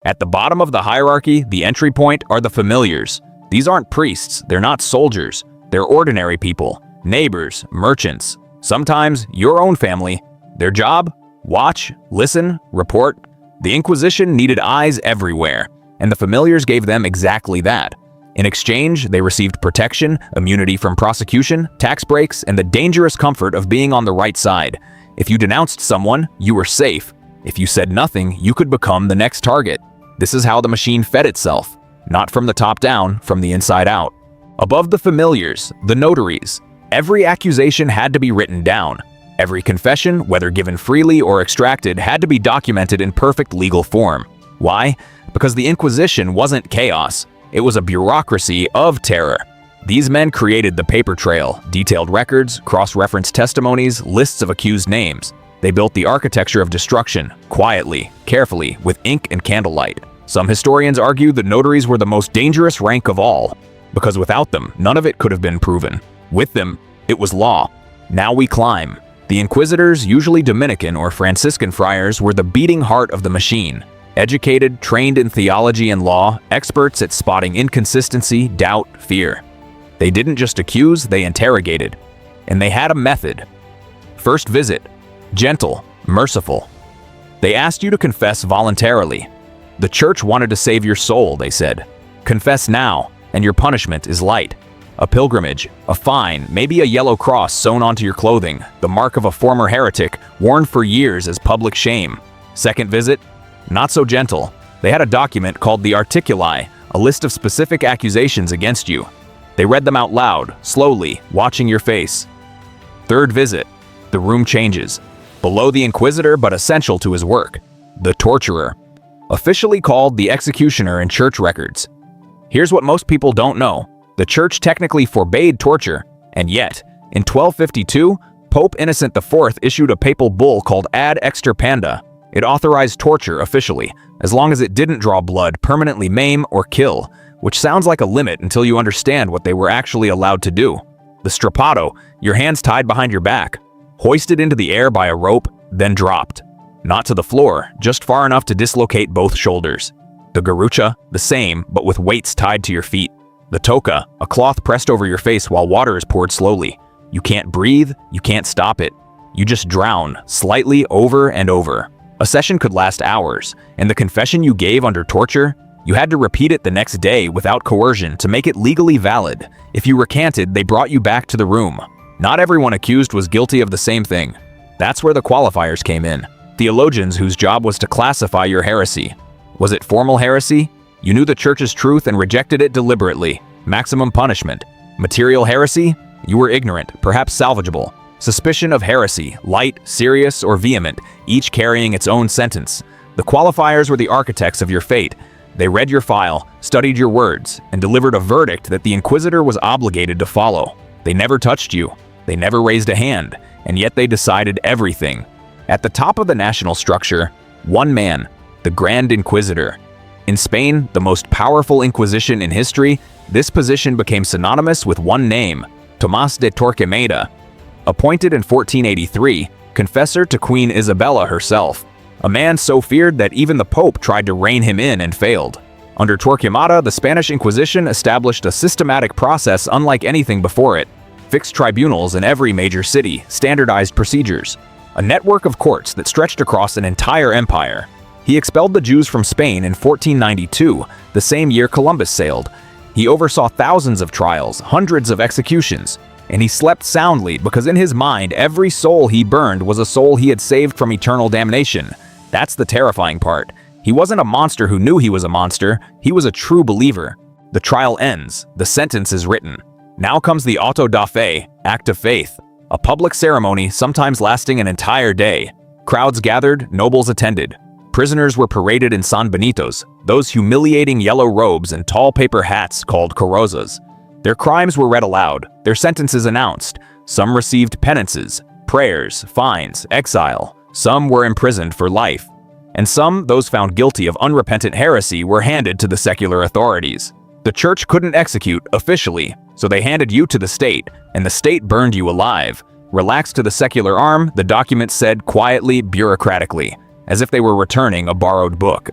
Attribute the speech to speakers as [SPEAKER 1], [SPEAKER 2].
[SPEAKER 1] At the bottom of the hierarchy, the entry point, are the familiars. These aren't priests, they're not soldiers. They're ordinary people, neighbors, merchants, sometimes your own family. Their job? Watch, listen, report. The Inquisition needed eyes everywhere, and the familiars gave them exactly that. In exchange, they received protection, immunity from prosecution, tax breaks, and the dangerous comfort of being on the right side. If you denounced someone, you were safe. If you said nothing, you could become the next target. This is how the machine fed itself. Not from the top down, from the inside out. Above the familiars, the notaries. Every accusation had to be written down. Every confession, whether given freely or extracted, had to be documented in perfect legal form. Why? Because the Inquisition wasn't chaos. It was a bureaucracy of terror. These men created the paper trail, detailed records, cross-referenced testimonies, lists of accused names. They built the architecture of destruction, quietly, carefully, with ink and candlelight. Some historians argue the notaries were the most dangerous rank of all, because without them, none of it could have been proven. With them, it was law. Now we climb. The Inquisitors, usually Dominican or Franciscan friars, were the beating heart of the machine. Educated, trained in theology and law, experts at spotting inconsistency, doubt, fear. They didn't just accuse, they interrogated. And they had a method. First visit. Gentle, merciful. They asked you to confess voluntarily. The church wanted to save your soul, they said. Confess now, and your punishment is light. A pilgrimage, a fine, maybe a yellow cross sewn onto your clothing, the mark of a former heretic, worn for years as public shame. Second visit, not so gentle. They had a document called the Articuli, a list of specific accusations against you. They read them out loud, slowly, watching your face. Third visit, the room changes. Below the Inquisitor, but essential to his work, the torturer. Officially called the executioner in church records. Here's what most people don't know. The church technically forbade torture, and yet, in 1252, Pope Innocent IV issued a papal bull called Ad Extirpanda. It authorized torture officially, as long as it didn't draw blood, permanently maim, or kill, which sounds like a limit until you understand what they were actually allowed to do. The strappado, your hands tied behind your back, hoisted into the air by a rope, then dropped. Not to the floor, just far enough to dislocate both shoulders. The garrucha, the same, but with weights tied to your feet. The toca, a cloth pressed over your face while water is poured slowly. You can't breathe, you can't stop it. You just drown, slightly over and over. A session could last hours, and the confession you gave under torture, you had to repeat it the next day without coercion to make it legally valid. If you recanted, they brought you back to the room. Not everyone accused was guilty of the same thing. That's where the qualifiers came in. Theologians whose job was to classify your heresy. Was it formal heresy? You knew the church's truth and rejected it deliberately. Maximum punishment. Material heresy? You were ignorant, perhaps salvageable. Suspicion of heresy, light, serious, or vehement, each carrying its own sentence. The qualifiers were the architects of your fate. They read your file, studied your words, and delivered a verdict that the Inquisitor was obligated to follow. They never touched you. They never raised a hand, and yet they decided everything. At the top of the national structure, one man, the Grand Inquisitor. In Spain, the most powerful Inquisition in history, this position became synonymous with one name, Tomás de Torquemada. Appointed in 1483, confessor to Queen Isabella herself. A man so feared that even the Pope tried to rein him in and failed. Under Torquemada, the Spanish Inquisition established a systematic process unlike anything before it. Fixed tribunals in every major city, standardized procedures. A network of courts that stretched across an entire empire. He expelled the Jews from Spain in 1492, the same year Columbus sailed. He oversaw thousands of trials, hundreds of executions, and he slept soundly because in his mind, every soul he burned was a soul he had saved from eternal damnation. That's the terrifying part. He wasn't a monster who knew he was a monster, he was a true believer. The trial ends, the sentence is written. Now comes the auto da fe, act of faith. A public ceremony, sometimes lasting an entire day. Crowds gathered, nobles attended. Prisoners were paraded in San Benitos, those humiliating yellow robes and tall paper hats called carrozas. Their crimes were read aloud, their sentences announced. Some received penances, prayers, fines, exile. Some were imprisoned for life. And some, those found guilty of unrepentant heresy, were handed to the secular authorities. The church couldn't execute officially, so they handed you to the state, and the state burned you alive. Relaxed to the secular arm, the document said quietly, bureaucratically, as if they were returning a borrowed book.